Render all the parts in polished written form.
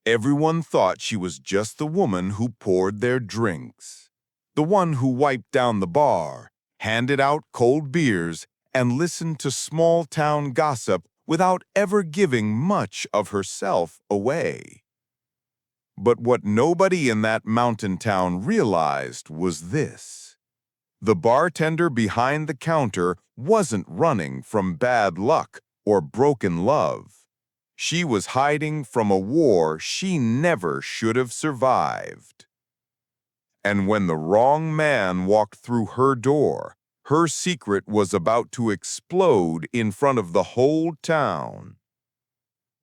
Everyone thought she was just the woman who poured their drinks, the one who wiped down the bar, handed out cold beers, and listened to small-town gossip without ever giving much of herself away. But what nobody in that mountain town realized was this. The bartender behind the counter wasn't running from bad luck or broken love. She was hiding from a war she never should have survived. And when the wrong man walked through her door, her secret was about to explode in front of the whole town.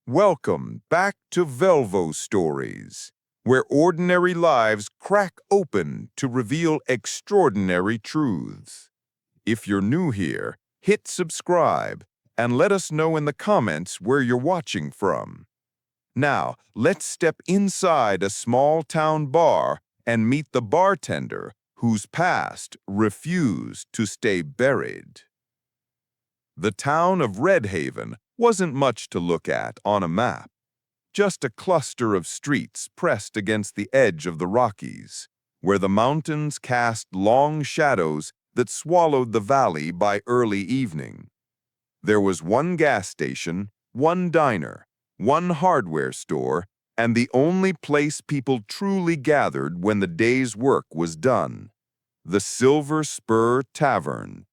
Welcome back to Velvo Stories, where ordinary lives crack open to reveal extraordinary truths. If you're new here, hit subscribe and let us know in the comments where you're watching from. Now, let's step inside a small-town bar and meet the bartender whose past refused to stay buried. The town of Red Haven wasn't much to look at on a map, just a cluster of streets pressed against the edge of the Rockies, where the mountains cast long shadows that swallowed the valley by early evening. There was one gas station, one diner, one hardware store, and the only place people truly gathered when the day's work was done, the Silver Spur Tavern.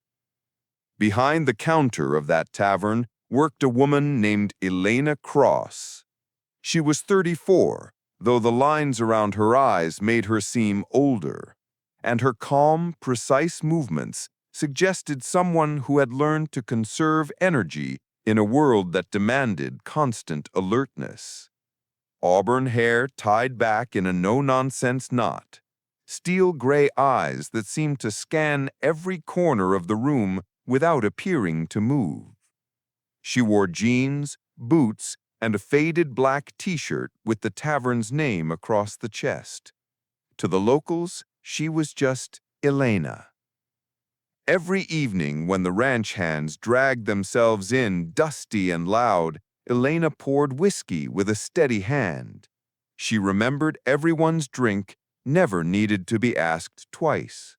Behind the counter of that tavern worked a woman named Elena Cross. She was 34, though the lines around her eyes made her seem older, and her calm, precise movements suggested someone who had learned to conserve energy in a world that demanded constant alertness. Auburn hair tied back in a no-nonsense knot, steel gray eyes that seemed to scan every corner of the room without appearing to move. She wore jeans, boots, and a faded black t-shirt with the tavern's name across the chest. To the locals, she was just Elena. Every evening when the ranch hands dragged themselves in dusty and loud, Elena poured whiskey with a steady hand. She remembered everyone's drink, never needed to be asked twice.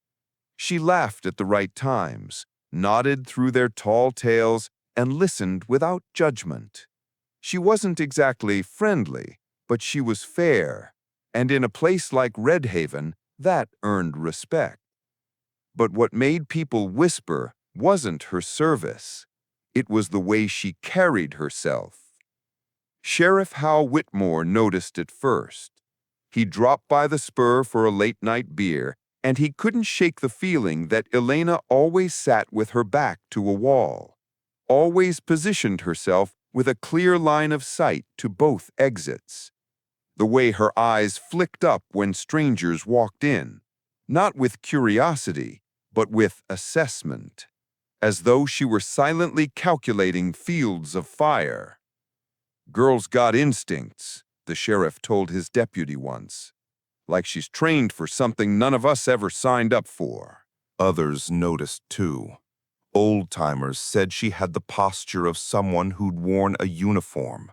She laughed at the right times, nodded through their tall tales, and listened without judgment. She wasn't exactly friendly, but she was fair, and in a place like Red Haven, that earned respect. But what made people whisper wasn't her service. It was the way she carried herself. Sheriff Hal Whitmore noticed it first. He dropped by the Spur for a late-night beer, and he couldn't shake the feeling that Elena always sat with her back to a wall, always positioned herself with a clear line of sight to both exits. The way her eyes flicked up when strangers walked in, not with curiosity, but with assessment, as though she were silently calculating fields of fire. "Girl's got instincts," the sheriff told his deputy once, "like she's trained for something none of us ever signed up for." Others noticed too. Old-timers said she had the posture of someone who'd worn a uniform.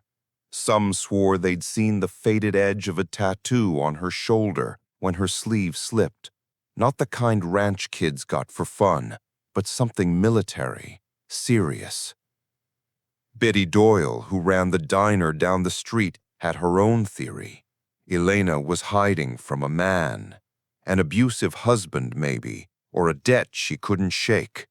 Some swore they'd seen the faded edge of a tattoo on her shoulder when her sleeve slipped. Not the kind ranch kids got for fun, but something military, serious. Betty Doyle, who ran the diner down the street, had her own theory. Elena was hiding from a man. An abusive husband, maybe, or a debt she couldn't shake.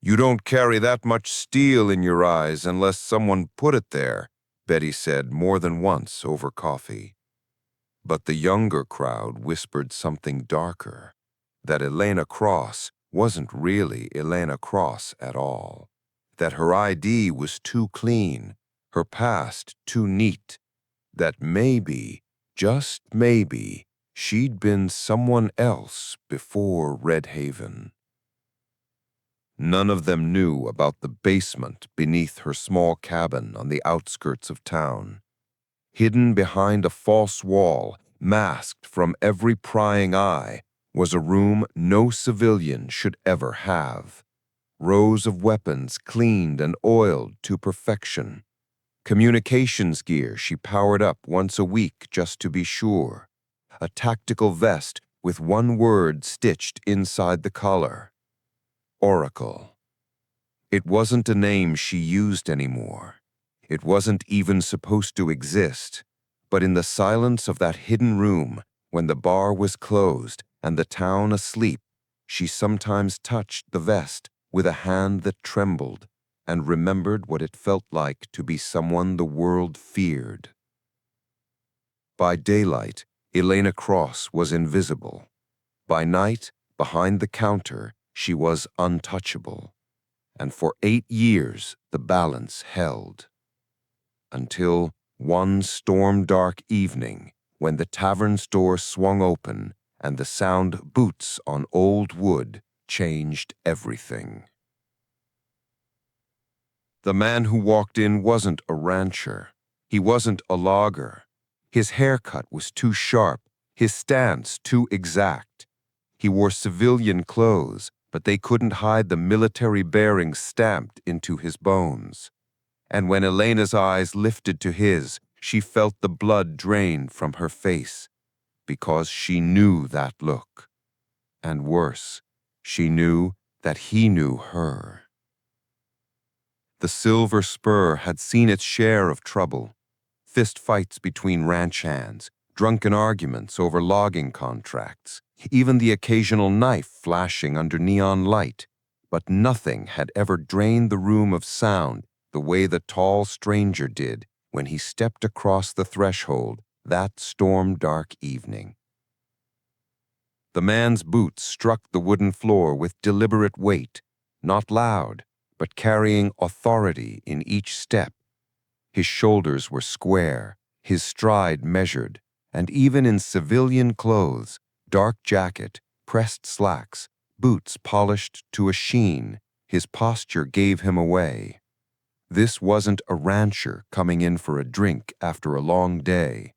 "You don't carry that much steel in your eyes unless someone put it there," Betty said more than once over coffee. But the younger crowd whispered something darker, that Elena Cross wasn't really Elena Cross at all, that her ID was too clean, her past too neat, that maybe, just maybe, she'd been someone else before Red Haven. None of them knew about the basement beneath her small cabin on the outskirts of town. Hidden behind a false wall, masked from every prying eye, was a room no civilian should ever have. Rows of weapons cleaned and oiled to perfection. Communications gear she powered up once a week just to be sure. A tactical vest with one word stitched inside the collar. Oracle. It wasn't a name she used anymore. It wasn't even supposed to exist. But in the silence of that hidden room, when the bar was closed and the town asleep, she sometimes touched the vest with a hand that trembled and remembered what it felt like to be someone the world feared. By daylight, Elena Cross was invisible. By night, behind the counter, she was untouchable. And for 8 years, the balance held. Until one storm-dark evening, when the tavern's door swung open and the sound boots on old wood changed everything. The man who walked in wasn't a rancher. He wasn't a logger. His haircut was too sharp, his stance too exact. He wore civilian clothes, but they couldn't hide the military bearings stamped into his bones. And when Elena's eyes lifted to his, she felt the blood drain from her face, because she knew that look. And worse, she knew that he knew her. The Silver Spur had seen its share of trouble. Fist fights between ranch hands, drunken arguments over logging contracts, even the occasional knife flashing under neon light. But nothing had ever drained the room of sound the way the tall stranger did when he stepped across the threshold that storm-dark evening. The man's boots struck the wooden floor with deliberate weight, not loud, but carrying authority in each step. His shoulders were square, his stride measured, and even in civilian clothes, dark jacket, pressed slacks, boots polished to a sheen, his posture gave him away. This wasn't a rancher coming in for a drink after a long day.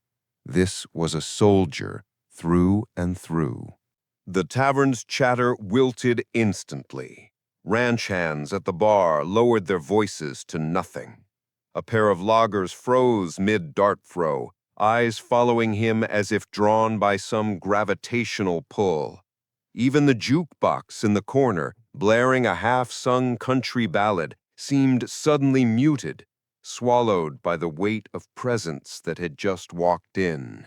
This was a soldier through and through. The tavern's chatter wilted instantly. Ranch hands at the bar lowered their voices to nothing. A pair of loggers froze mid-dart throw, eyes following him as if drawn by some gravitational pull. Even the jukebox in the corner, blaring a half-sung country ballad, seemed suddenly muted, swallowed by the weight of presence that had just walked in.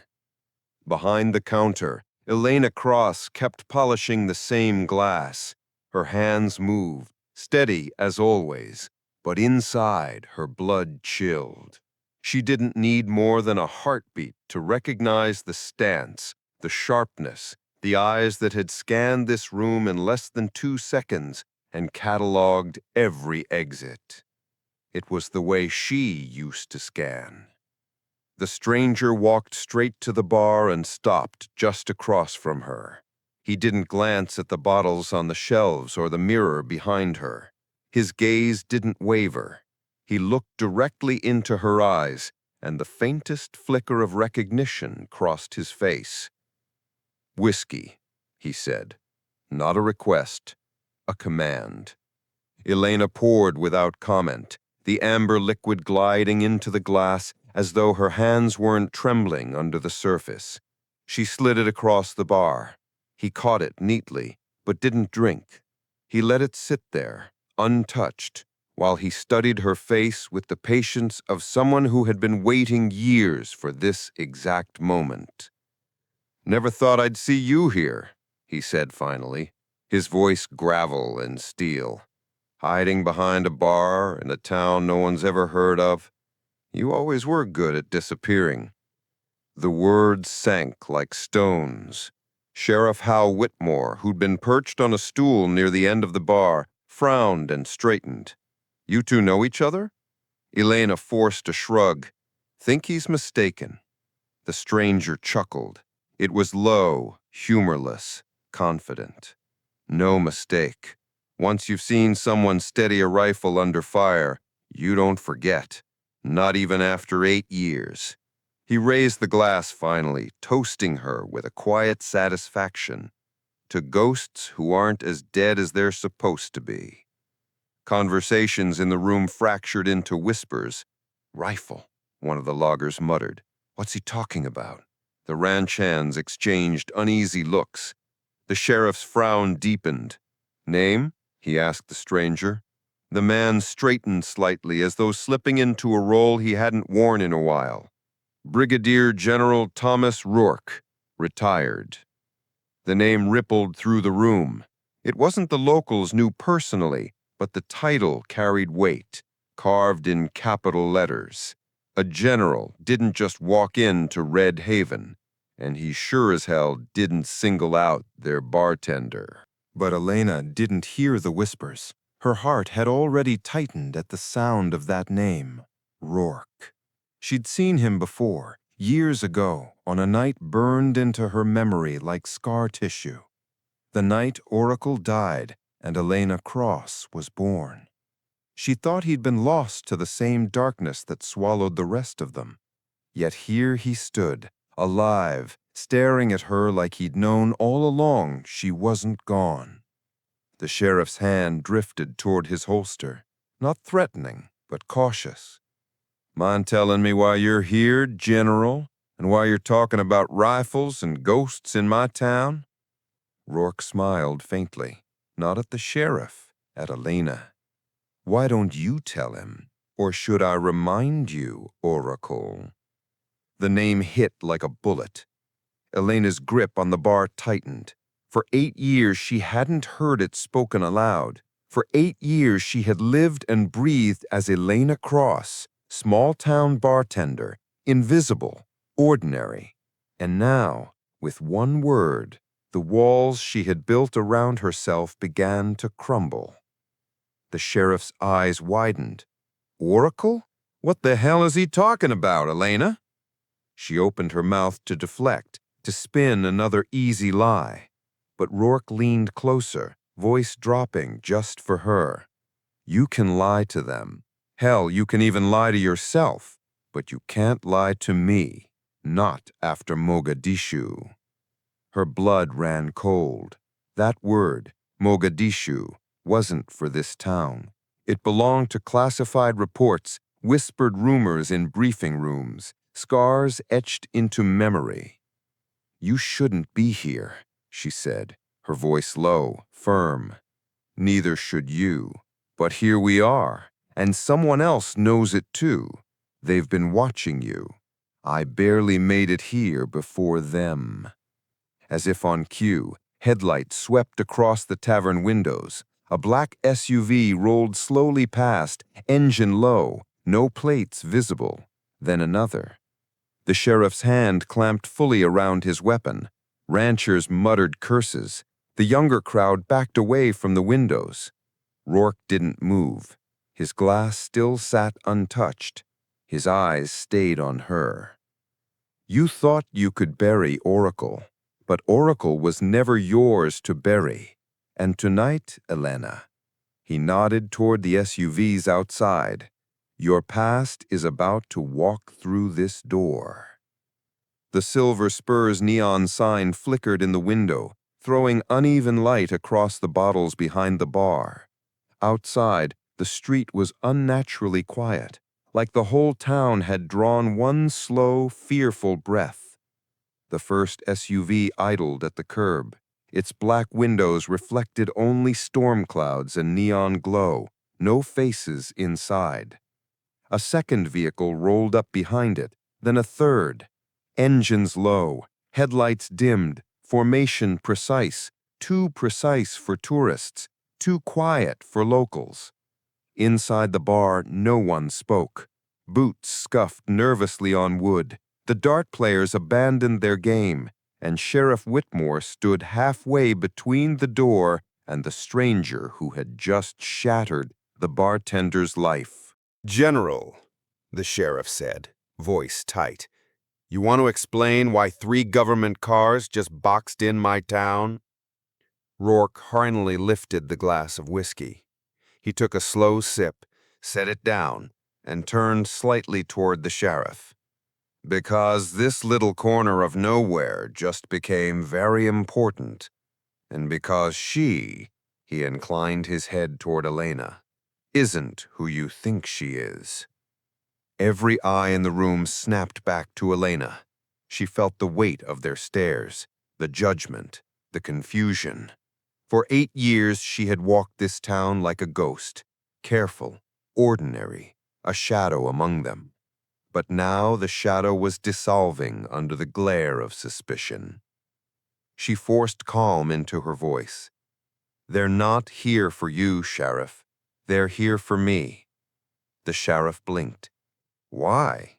Behind the counter, Elena Cross kept polishing the same glass. Her hands moved, steady as always, but inside her blood chilled. She didn't need more than a heartbeat to recognize the stance, the sharpness, the eyes that had scanned this room in less than 2 seconds and cataloged every exit. It was the way she used to scan. The stranger walked straight to the bar and stopped just across from her. He didn't glance at the bottles on the shelves or the mirror behind her. His gaze didn't waver. He looked directly into her eyes, and the faintest flicker of recognition crossed his face. "Whiskey," he said. Not a request, a command. Elena poured without comment, the amber liquid gliding into the glass as though her hands weren't trembling under the surface. She slid it across the bar. He caught it neatly, but didn't drink. He let it sit there, untouched, while he studied her face with the patience of someone who had been waiting years for this exact moment. "Never thought I'd see you here," he said finally, his voice gravel and steel. "Hiding behind a bar in a town no one's ever heard of. You always were good at disappearing." The words sank like stones. Sheriff Hal Whitmore, who'd been perched on a stool near the end of the bar, frowned and straightened. "You two know each other?" Elena forced a shrug. "Think he's mistaken." The stranger chuckled. It was low, humorless, confident. "No mistake. Once you've seen someone steady a rifle under fire, you don't forget. Not even after 8 years. He raised the glass finally, toasting her with a quiet satisfaction. "To ghosts who aren't as dead as they're supposed to be." Conversations in the room fractured into whispers. Rifle, one of the loggers muttered. What's he talking about? The ranch hands exchanged uneasy looks. The sheriff's frown deepened. Name? He asked the stranger. The man straightened slightly as though slipping into a role he hadn't worn in a while. Brigadier General Thomas Rourke, retired. The name rippled through the room. It wasn't the locals knew personally, but the title carried weight, carved in capital letters. A general didn't just walk into Red Haven, and he sure as hell didn't single out their bartender. But Elena didn't hear the whispers. Her heart had already tightened at the sound of that name, Rourke. She'd seen him before, years ago, on a night burned into her memory like scar tissue. The night Oracle died and Elena Cross was born. She thought he'd been lost to the same darkness that swallowed the rest of them. Yet here he stood, alive, staring at her like he'd known all along she wasn't gone. The sheriff's hand drifted toward his holster, not threatening, but cautious. Mind telling me why you're here, General, and why you're talking about rifles and ghosts in my town? Rourke smiled faintly, not at the sheriff, at Elena. Why don't you tell him? Or should I remind you, Oracle? The name hit like a bullet. Elena's grip on the bar tightened. For 8 years she hadn't heard it spoken aloud. For 8 years she had lived and breathed as Elena Cross, small-town bartender, invisible, ordinary. And now, with one word, the walls she had built around herself began to crumble. The sheriff's eyes widened. Oracle? What the hell is he talking about, Elena? She opened her mouth to deflect, to spin another easy lie. But Rourke leaned closer, voice dropping just for her. You can lie to them. Hell, you can even lie to yourself. But you can't lie to me. Not after Mogadishu. Her blood ran cold. That word, Mogadishu, wasn't for this town. It belonged to classified reports, whispered rumors in briefing rooms, scars etched into memory. You shouldn't be here, she said, her voice low, firm. Neither should you. But here we are, and someone else knows it too. They've been watching you. I barely made it here before them. As if on cue, headlights swept across the tavern windows. A black SUV rolled slowly past, engine low, no plates visible. Then another. The sheriff's hand clamped fully around his weapon. Ranchers muttered curses. The younger crowd backed away from the windows. Rourke didn't move. His glass still sat untouched. His eyes stayed on her. You thought you could bury Oracle, but Oracle was never yours to bury. And tonight, Elena, he nodded toward the SUVs outside. Your past is about to walk through this door. The Silver Spurs neon sign flickered in the window, throwing uneven light across the bottles behind the bar. Outside, the street was unnaturally quiet, like the whole town had drawn one slow, fearful breath. The first SUV idled at the curb. Its black windows reflected only storm clouds and neon glow, no faces inside. A second vehicle rolled up behind it, then a third. Engines low, headlights dimmed, formation precise, too precise for tourists, too quiet for locals. Inside the bar, no one spoke. Boots scuffed nervously on wood. The dart players abandoned their game, and Sheriff Whitmore stood halfway between the door and the stranger who had just shattered the bartender's life. General, the sheriff said, voice tight, you want to explain why 3 government cars just boxed in my town? Rourke finally lifted the glass of whiskey. He took a slow sip, set it down, and turned slightly toward the sheriff. Because this little corner of nowhere just became very important, and because she, he inclined his head toward Elena, isn't who you think she is. Every eye in the room snapped back to Elena. She felt the weight of their stares, the judgment, the confusion. For 8 years she had walked this town like a ghost, careful, ordinary, a shadow among them. But now the shadow was dissolving under the glare of suspicion. She forced calm into her voice. "They're not here for you, Sheriff. They're here for me." The sheriff blinked. "Why?"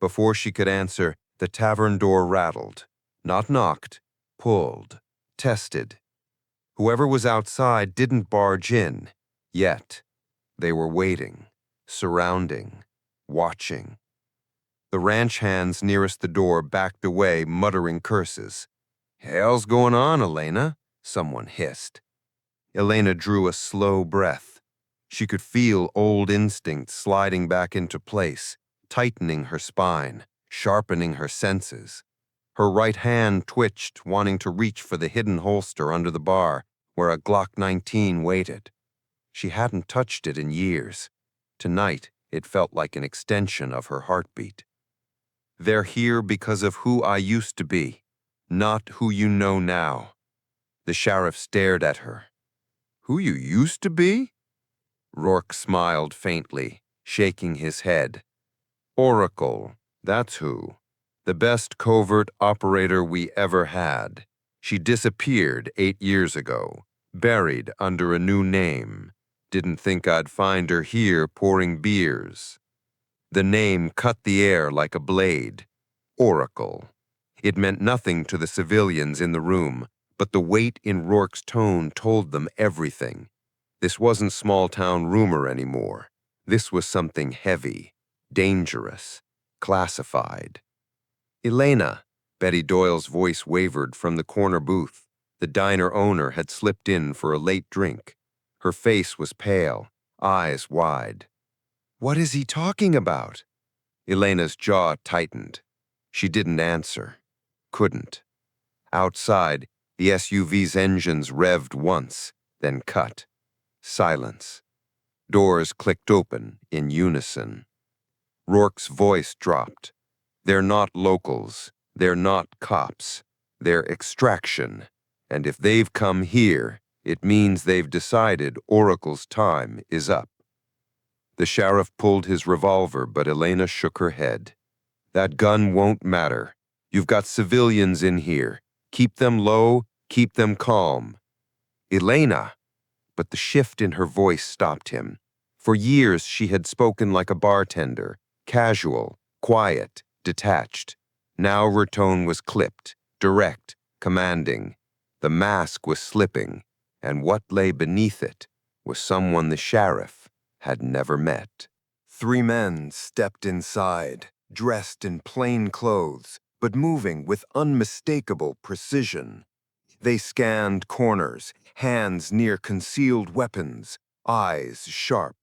Before she could answer, the tavern door rattled. Not knocked, pulled, tested. Whoever was outside didn't barge in, yet. They were waiting, surrounding, watching. The ranch hands nearest the door backed away, muttering curses. "Hell's going on, Elena?" someone hissed. Elena drew a slow breath. She could feel old instincts sliding back into place, tightening her spine, sharpening her senses. Her right hand twitched, wanting to reach for the hidden holster under the bar, where a Glock 19 waited. She hadn't touched it in years. Tonight, it felt like an extension of her heartbeat. "They're here because of who I used to be, not who you know now." The sheriff stared at her. "Who you used to be?" Rourke smiled faintly, shaking his head. "Oracle, that's who. The best covert operator we ever had. She disappeared 8 years ago, buried under a new name. Didn't think I'd find her here pouring beers." The name cut the air like a blade. Oracle. It meant nothing to the civilians in the room, but the weight in Rourke's tone told them everything. This wasn't small-town rumor anymore. This was something heavy, dangerous, classified. "Elena," Betty Doyle's voice wavered from the corner booth. The diner owner had slipped in for a late drink. Her face was pale, eyes wide. "What is he talking about?" Elena's jaw tightened. She didn't answer. Couldn't. Outside, the SUV's engines revved once, then cut. Silence. Doors clicked open in unison. Rourke's voice dropped. "They're not locals. They're not cops. They're extraction. And if they've come here, it means they've decided Oracle's time is up." The sheriff pulled his revolver, but Elena shook her head. "That gun won't matter. You've got civilians in here. Keep them low, keep them calm." "Elena!" But the shift in her voice stopped him. For years she had spoken like a bartender, casual, quiet, detached. Now her tone was clipped, direct, commanding. The mask was slipping, and what lay beneath it was someone the sheriff had never met. 3 men stepped inside, dressed in plain clothes, but moving with unmistakable precision. They scanned corners, hands near concealed weapons, eyes sharp.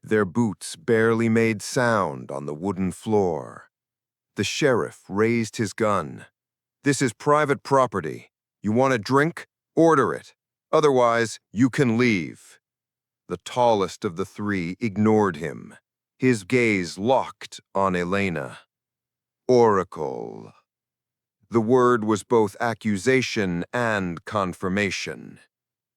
Their boots barely made sound on the wooden floor. The sheriff raised his gun. "This is private property. You want a drink? Order it. Otherwise, you can leave." The tallest of the 3 ignored him. His gaze locked on Elena. "Oracle." The word was both accusation and confirmation.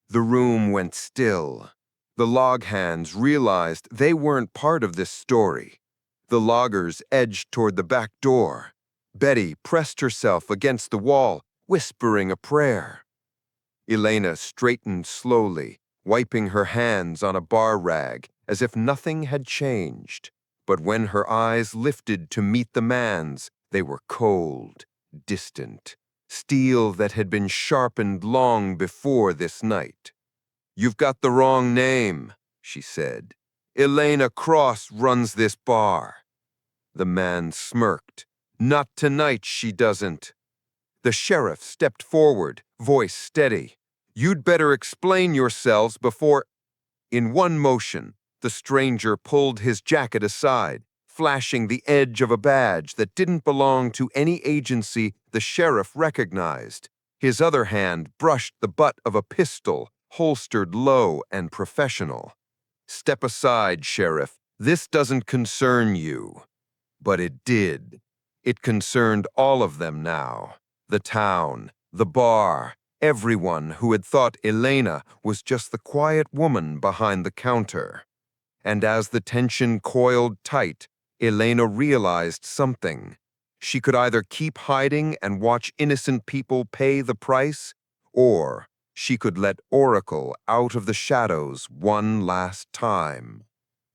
The room went still. The log hands realized they weren't part of this story. The loggers edged toward the back door. Betty pressed herself against the wall, whispering a prayer. Elena straightened slowly, wiping her hands on a bar rag as if nothing had changed. But when her eyes lifted to meet the man's, they were cold, distant, steel that had been sharpened long before this night. "You've got the wrong name," she said. "Elena Cross runs this bar." The man smirked. "Not tonight, she doesn't." The sheriff stepped forward, voice steady. "You'd better explain yourselves before—" In one motion, the stranger pulled his jacket aside, flashing the edge of a badge that didn't belong to any agency the sheriff recognized. His other hand brushed the butt of a pistol, holstered low and professional. "Step aside, Sheriff. This doesn't concern you. But it did. It concerned all of them now. The town, the bar, everyone who had thought Elena was just the quiet woman behind the counter. And as the tension coiled tight, Elena realized something. She could either keep hiding and watch innocent people pay the price, or she could let Oracle out of the shadows one last time.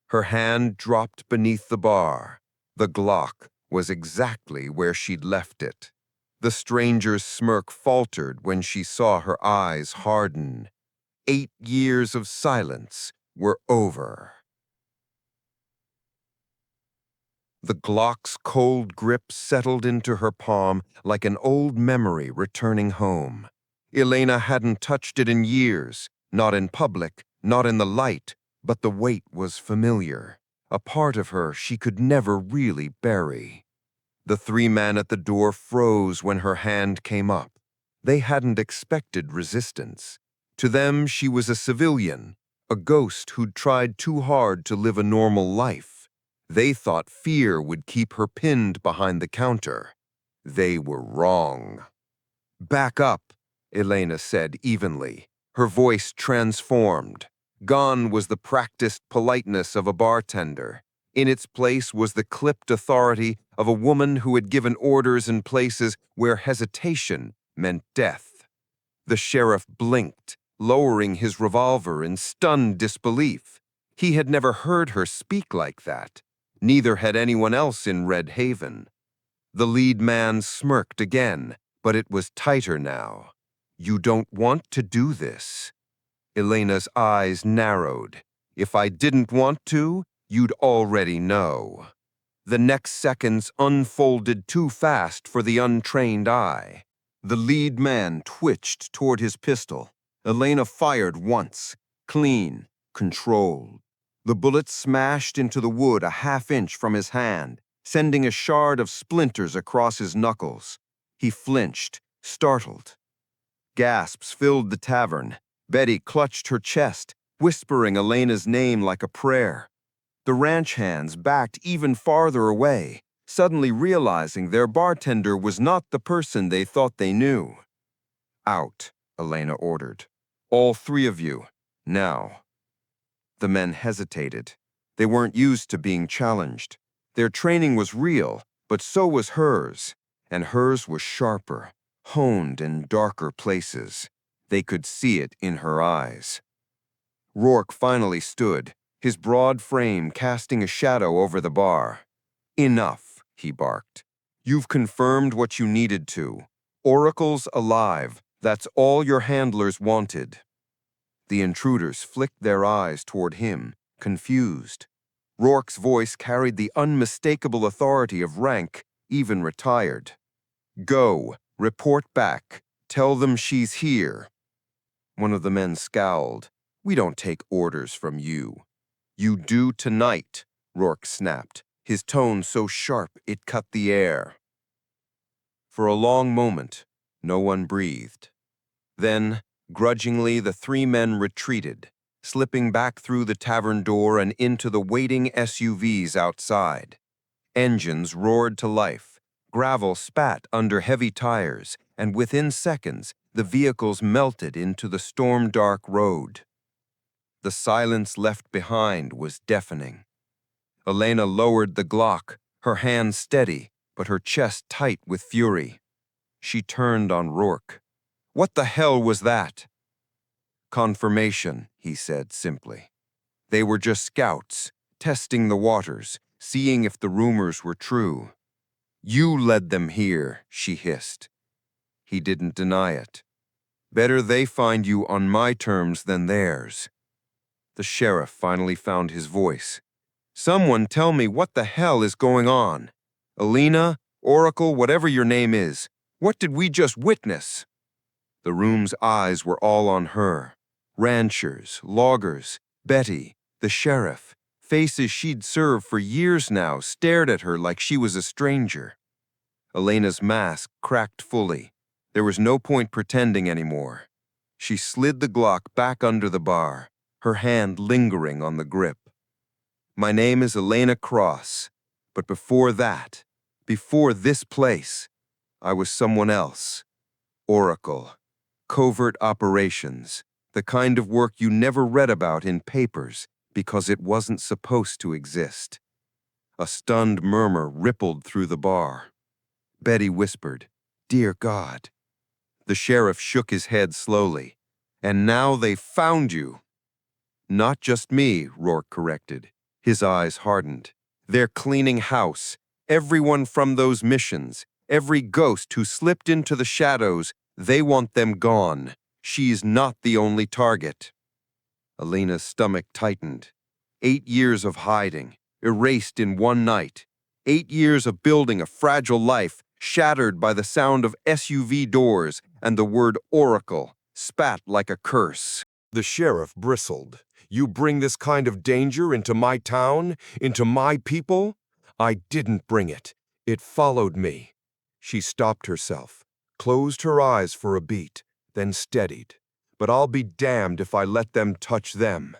Her hand dropped beneath the bar. The Glock was exactly where she'd left it. The stranger's smirk faltered when she saw her eyes harden. 8 years of silence were over. The Glock's cold grip settled into her palm like an old memory returning home. Elena hadn't touched it in years, not in public, not in the light, but the weight was familiar, a part of her she could never really bury. The three men at the door froze when her hand came up. They hadn't expected resistance. To them, she was a civilian, a ghost who'd tried too hard to live a normal life. They thought fear would keep her pinned behind the counter. They were wrong. "Back up," Elena said evenly. Her voice transformed. Gone was the practiced politeness of a bartender. In its place was the clipped authority of a woman who had given orders in places where hesitation meant death. The sheriff blinked, lowering his revolver in stunned disbelief. He had never heard her speak like that. Neither had anyone else in Red Haven. The lead man smirked again, but it was tighter now. "You don't want to do this." Elena's eyes narrowed. "If I didn't want to, you'd already know." The next seconds unfolded too fast for the untrained eye. The lead man twitched toward his pistol. Elena fired once, clean, controlled. The bullet smashed into the wood a half-inch from his hand, sending a shard of splinters across his knuckles. He flinched, startled. Gasps filled the tavern. Betty clutched her chest, whispering Elena's name like a prayer. The ranch hands backed even farther away, suddenly realizing their bartender was not the person they thought they knew. "Out," Elena ordered. "All three of you, now." The men hesitated. They weren't used to being challenged. Their training was real, but so was hers, and hers was sharper, honed in darker places. They could see it in her eyes. Rourke finally stood, his broad frame casting a shadow over the bar. "Enough," he barked. "You've confirmed what you needed to. Oracle's alive. That's all your handlers wanted." The intruders flicked their eyes toward him, confused. Rourke's voice carried the unmistakable authority of rank, even retired. "Go, report back. Tell them she's here." One of the men scowled. "We don't take orders from you." "You do tonight," Rourke snapped, his tone so sharp it cut the air. For a long moment, no one breathed. Then, grudgingly, the three men retreated, slipping back through the tavern door and into the waiting SUVs outside. Engines roared to life, gravel spat under heavy tires, and within seconds, the vehicles melted into the storm-dark road. The silence left behind was deafening. Elena lowered the Glock, her hand steady, but her chest tight with fury. She turned on Rourke. "What the hell was that?" "Confirmation," he said simply. "They were just scouts, testing the waters, seeing if the rumors were true." "You led them here," she hissed. He didn't deny it. "Better they find you on my terms than theirs." The sheriff finally found his voice. "Someone tell me what the hell is going on. Elena, Oracle, whatever your name is, what did we just witness?" The room's eyes were all on her. Ranchers, loggers, Betty, the sheriff, faces she'd served for years now stared at her like she was a stranger. Elena's mask cracked fully. There was no point pretending anymore. She slid the Glock back under the bar, her hand lingering on the grip. My name is Elena Cross, but before that, before this place, I was someone else. Oracle, covert operations, the kind of work you never read about in papers because it wasn't supposed to exist. A stunned murmur rippled through the bar. Betty whispered, "Dear God." The sheriff shook his head slowly. "And now they've found you." "Not just me," Rourke corrected. His eyes hardened. "They're cleaning house. Everyone from those missions, every ghost who slipped into the shadows, they want them gone. She's not the only target." Elena's stomach tightened. 8 years of hiding, erased in one night. 8 years of building a fragile life, shattered by the sound of SUV doors and the word Oracle, spat like a curse. The sheriff bristled. "You bring this kind of danger into my town, into my people? I didn't bring it. It followed me." She stopped herself, closed her eyes for a beat, then steadied. "But I'll be damned if I let them touch them."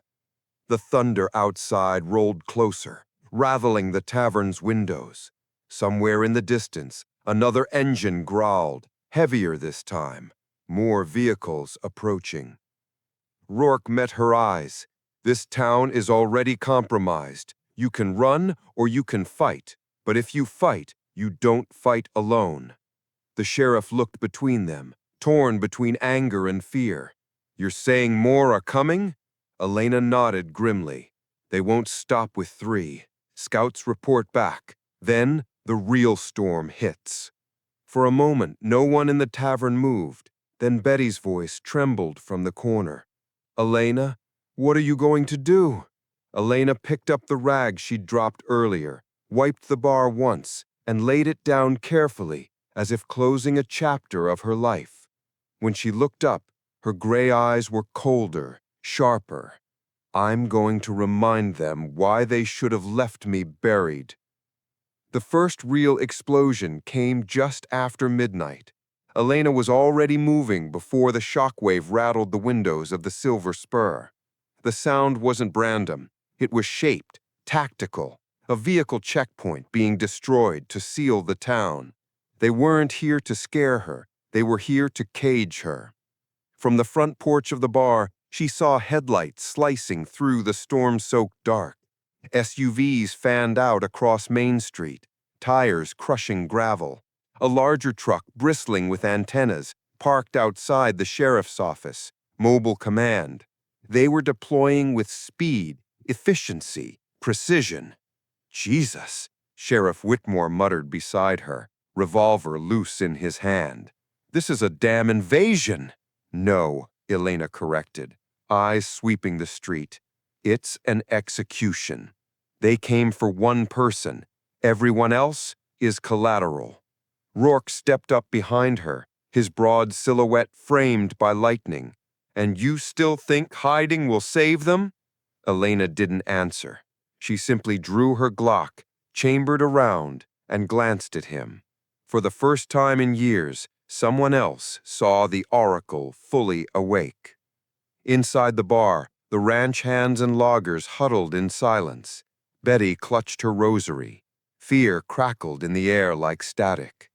The thunder outside rolled closer, rattling the tavern's windows. Somewhere in the distance, another engine growled, heavier this time. More vehicles approaching. Rourke met her eyes. "This town is already compromised. You can run or you can fight, but if you fight, you don't fight alone." The sheriff looked between them, torn between anger and fear. "You're saying more are coming?" Elena nodded grimly. "They won't stop with 3. Scouts report back. Then the real storm hits." For a moment, no one in the tavern moved. Then Betty's voice trembled from the corner. "Elena, what are you going to do?" Elena picked up the rag she'd dropped earlier, wiped the bar once, and laid it down carefully, as if closing a chapter of her life. When she looked up, her gray eyes were colder, sharper. "I'm going to remind them why they should have left me buried." The first real explosion came just after midnight. Elena was already moving before the shockwave rattled the windows of the Silver Spur. The sound wasn't random. It was shaped, tactical, a vehicle checkpoint being destroyed to seal the town. They weren't here to scare her. They were here to cage her. From the front porch of the bar, she saw headlights slicing through the storm-soaked dark. SUVs fanned out across Main Street, tires crushing gravel. A larger truck bristling with antennas parked outside the sheriff's office, mobile command. They were deploying with speed, efficiency, precision. "Jesus," Sheriff Whitmore muttered beside her, revolver loose in his hand. "This is a damn invasion." "No," Elena corrected, eyes sweeping the street. "It's an execution. They came for one person. Everyone else is collateral." Rourke stepped up behind her, his broad silhouette framed by lightning. "And you still think hiding will save them?" Elena didn't answer. She simply drew her Glock, chambered around, and glanced at him. For the first time in years, someone else saw the Oracle fully awake. Inside the bar, the ranch hands and loggers huddled in silence. Betty clutched her rosary. Fear crackled in the air like static.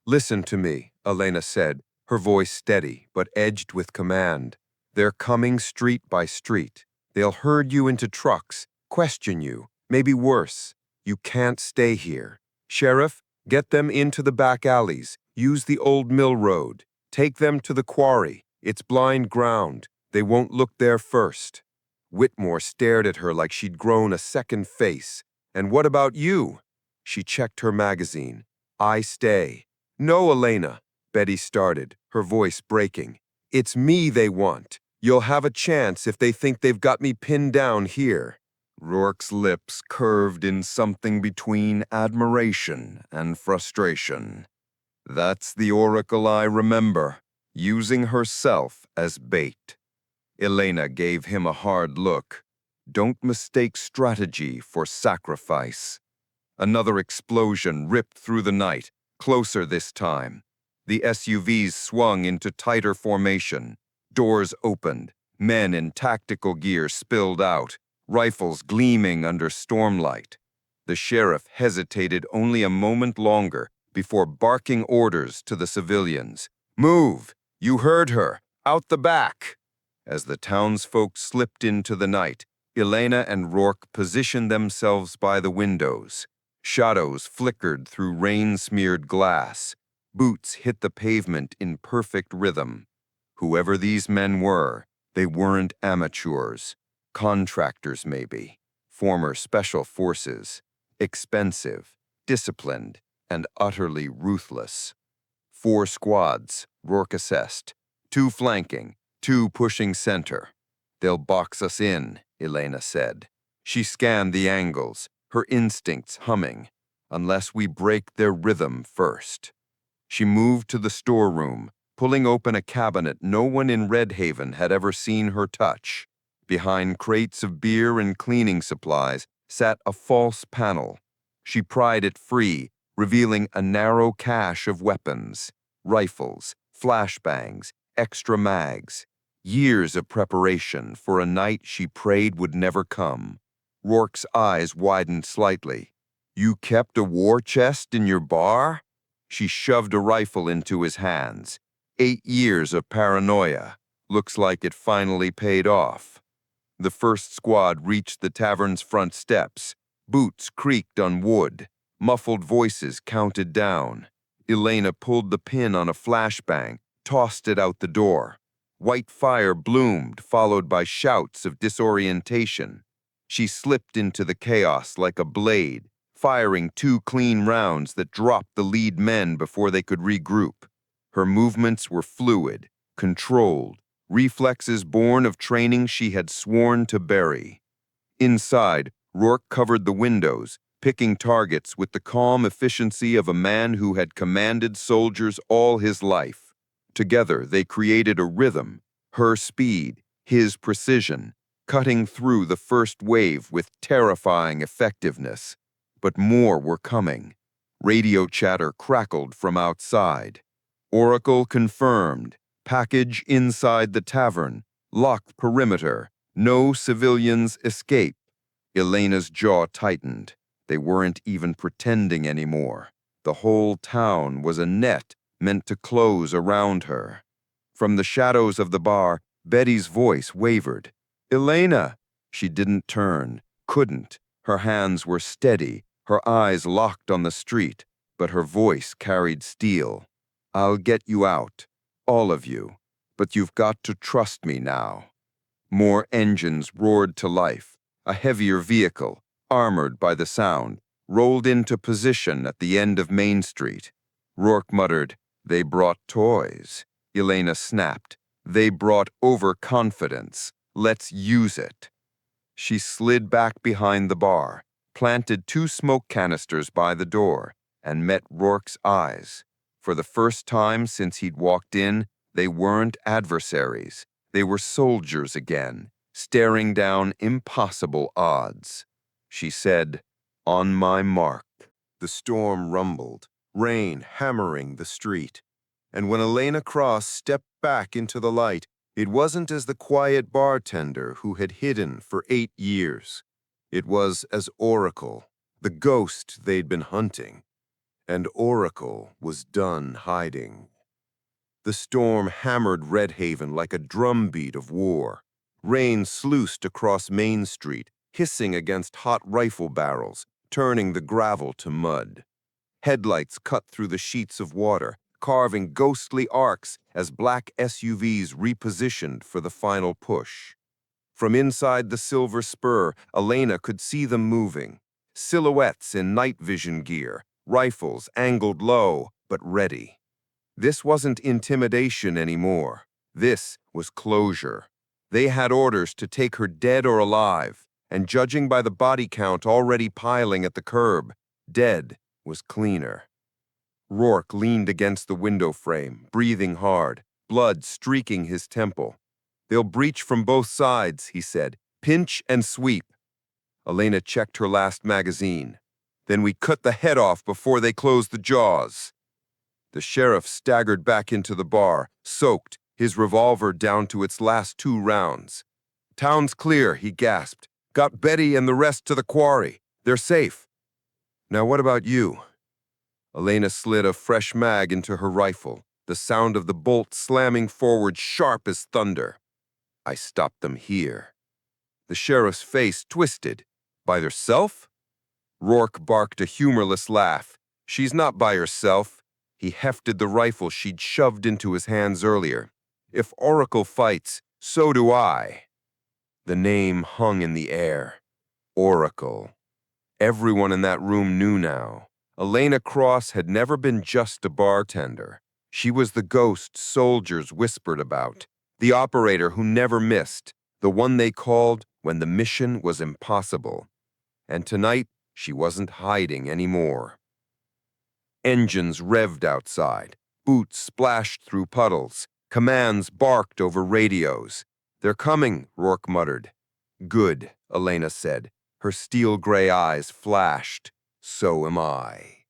"Listen to me," Elena said, her voice steady but edged with command. "They're coming street by street. They'll herd you into trucks, question you, maybe worse. You can't stay here. Sheriff, get them into the back alleys. Use the old mill road. Take them to the quarry. It's blind ground. They won't look there first." Whitmore stared at her like she'd grown a second face. "And what about you?" She checked her magazine. "I stay." "No, Elena," Betty started, her voice breaking. "It's me they want. You'll have a chance if they think they've got me pinned down here." Rourke's lips curved in something between admiration and frustration. "That's the Oracle I remember, using herself as bait." Elena gave him a hard look. "Don't mistake strategy for sacrifice." Another explosion ripped through the night, closer this time. The SUVs swung into tighter formation. Doors opened. Men in tactical gear spilled out. rifles gleaming under stormlight. The sheriff hesitated only a moment longer before barking orders to the civilians. "Move! You heard her! Out the back!" As the townsfolk slipped into the night, Elena and Rourke positioned themselves by the windows. Shadows flickered through rain-smeared glass. Boots hit the pavement in perfect rhythm. Whoever these men were, they weren't amateurs. Contractors, maybe. Former special forces. Expensive, disciplined, and utterly ruthless. 4 squads, Rourke assessed. 2 flanking, 2 pushing center. "They'll box us in," Elena said. She scanned the angles, her instincts humming. "Unless we break their rhythm first." She moved to the storeroom, pulling open a cabinet no one in Red Haven had ever seen her touch. Behind crates of beer and cleaning supplies sat a false panel. She pried it free, revealing a narrow cache of weapons. Rifles, flashbangs, extra mags. Years of preparation for a night she prayed would never come. Rourke's eyes widened slightly. "You kept a war chest in your bar?" She shoved a rifle into his hands. 8 years of paranoia. Looks like it finally paid off. The first squad reached the tavern's front steps. Boots creaked on wood. Muffled voices counted down. Elena pulled the pin on a flashbang, tossed it out the door. White fire bloomed, followed by shouts of disorientation. She slipped into the chaos like a blade, firing 2 clean rounds that dropped the lead men before they could regroup. Her movements were fluid, controlled, reflexes born of training she had sworn to bury. Inside, Rourke covered the windows, picking targets with the calm efficiency of a man who had commanded soldiers all his life. Together, they created a rhythm, her speed, his precision, cutting through the first wave with terrifying effectiveness. But more were coming. Radio chatter crackled from outside. "Oracle confirmed. Package inside the tavern. Locked perimeter. No civilians escape." Elena's jaw tightened. They weren't even pretending anymore. The whole town was a net meant to close around her. From the shadows of the bar, Betty's voice wavered. "Elena!" She didn't turn, couldn't. Her hands were steady, her eyes locked on the street, but her voice carried steel. "I'll get you out, all of you, but you've got to trust me now." More engines roared to life. A heavier vehicle, armored by the sound, rolled into position at the end of Main Street. Rourke muttered, "They brought toys." Elena snapped, "They brought overconfidence. Let's use it." She slid back behind the bar, planted 2 smoke canisters by the door, and met Rourke's eyes. For the first time since he'd walked in, they weren't adversaries. They were soldiers again, staring down impossible odds. She said, "On my mark." The storm rumbled, rain hammering the street. And when Elena Cross stepped back into the light, it wasn't as the quiet bartender who had hidden for 8 years. It was as Oracle, the ghost they'd been hunting. And Oracle was done hiding. The storm hammered Red Haven like a drumbeat of war. Rain sluiced across Main Street, hissing against hot rifle barrels, turning the gravel to mud. Headlights cut through the sheets of water, carving ghostly arcs as black SUVs repositioned for the final push. From inside the Silver Spur, Elena could see them moving. Silhouettes in night vision gear, rifles angled low but ready. This wasn't intimidation anymore. This was closure. They had orders to take her dead or alive, and judging by the body count already piling at the curb, dead was cleaner. Rourke leaned against the window frame, breathing hard, blood streaking his temple. "They'll breach from both sides," he said. "Pinch and sweep." Elena checked her last magazine. "Then we cut the head off before they close the jaws." The sheriff staggered back into the bar, soaked, his revolver down to its last 2 rounds. "Town's clear," he gasped. Got Betty and the rest to the quarry. They're safe. Now what about you? Elena slid a fresh mag into her rifle, the sound of the bolt slamming forward sharp as thunder. I stopped them here. The sheriff's face twisted. By herself? Rourke barked a humorless laugh. She's not by herself. He hefted the rifle she'd shoved into his hands earlier. If Oracle fights, so do I. The name hung in the air. Oracle. Everyone in that room knew now. Elena Cross had never been just a bartender. She was the ghost soldiers whispered about, the operator who never missed, the one they called when the mission was impossible. And tonight, she wasn't hiding anymore. Engines revved outside. Boots splashed through puddles. Commands barked over radios. "They're coming," Rourke muttered. "Good," Elena said. Her steel-gray eyes flashed. "So am I."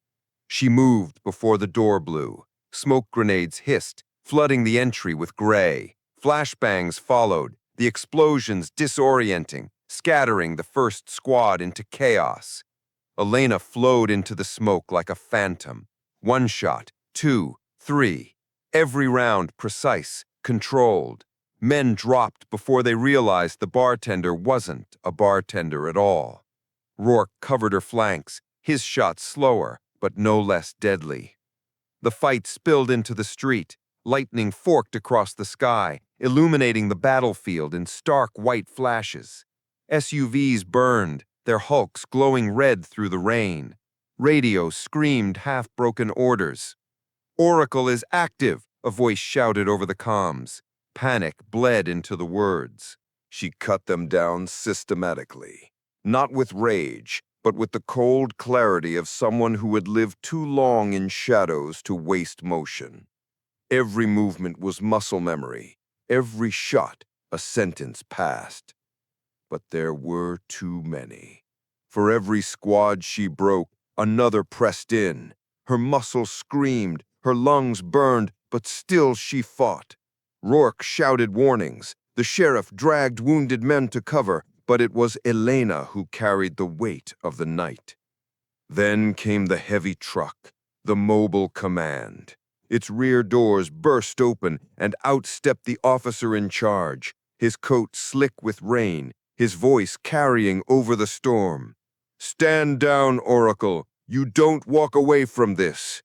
She moved before the door blew. Smoke grenades hissed, flooding the entry with gray. Flashbangs followed, the explosions disorienting, scattering the first squad into chaos. Elena flowed into the smoke like a phantom. One shot, two, three. Every round precise, controlled. Men dropped before they realized the bartender wasn't a bartender at all. Rourke covered her flanks, his shots slower, but no less deadly. The fight spilled into the street. Lightning forked across the sky, illuminating the battlefield in stark white flashes. SUVs burned, their hulks glowing red through the rain. Radio screamed half-broken orders. "Oracle is active," a voice shouted over the comms. Panic bled into the words. She cut them down systematically, not with rage, but with the cold clarity of someone who had lived too long in shadows to waste motion. Every movement was muscle memory, every shot a sentence passed. But there were too many. For every squad she broke, another pressed in. Her muscles screamed, her lungs burned, but still she fought. Rourke shouted warnings. The sheriff dragged wounded men to cover, but it was Elena who carried the weight of the night. Then came the heavy truck, the mobile command. Its rear doors burst open, and out stepped the officer in charge, his coat slick with rain, his voice carrying over the storm. "Stand down, Oracle. You don't walk away from this."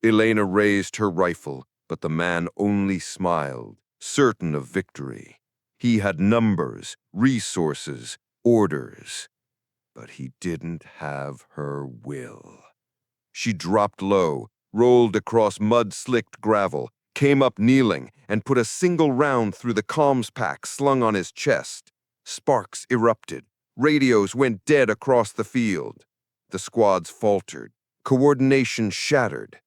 Elena raised her rifle, but the man only smiled, certain of victory. He had numbers, resources, orders. But he didn't have her will. She dropped low, rolled across mud-slicked gravel, came up kneeling, and put a single round through the comms pack slung on his chest. Sparks erupted. Radios went dead across the field. The squads faltered. Coordination shattered.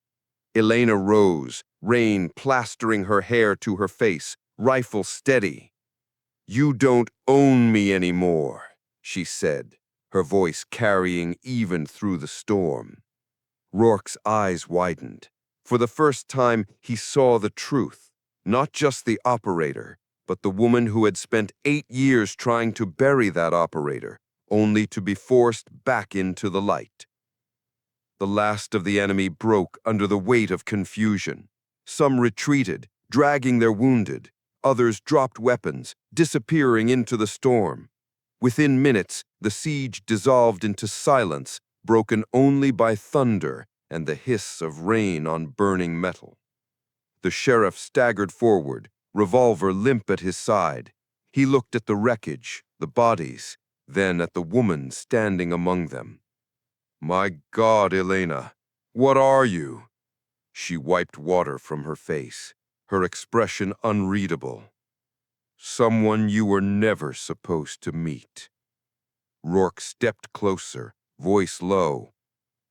Elena rose, rain plastering her hair to her face, rifle steady. "You don't own me anymore," she said, her voice carrying even through the storm. Rourke's eyes widened. For the first time, he saw the truth, not just the operator, but the woman who had spent 8 years trying to bury that operator, only to be forced back into the light. The last of the enemy broke under the weight of confusion. Some retreated, dragging their wounded. Others dropped weapons, disappearing into the storm. Within minutes, the siege dissolved into silence, broken only by thunder and the hiss of rain on burning metal. The sheriff staggered forward, revolver limp at his side. He looked at the wreckage, the bodies, then at the woman standing among them. "My God, Elena, what are you?" She wiped water from her face, her expression unreadable. "Someone you were never supposed to meet." Rourke stepped closer, voice low.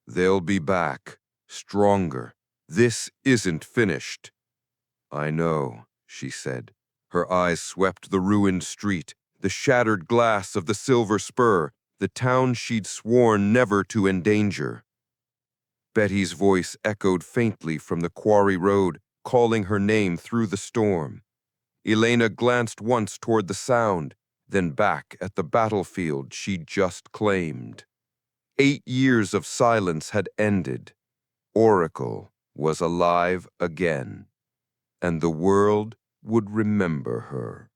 "They'll be back, stronger. This isn't finished." "I know," she said. Her eyes swept the ruined street, the shattered glass of the Silver Spur, the town she'd sworn never to endanger. Betty's voice echoed faintly from the quarry road, calling her name through the storm. Elena glanced once toward the sound, then back at the battlefield she just claimed. 8 years of silence had ended. Oracle was alive again, and the world would remember her.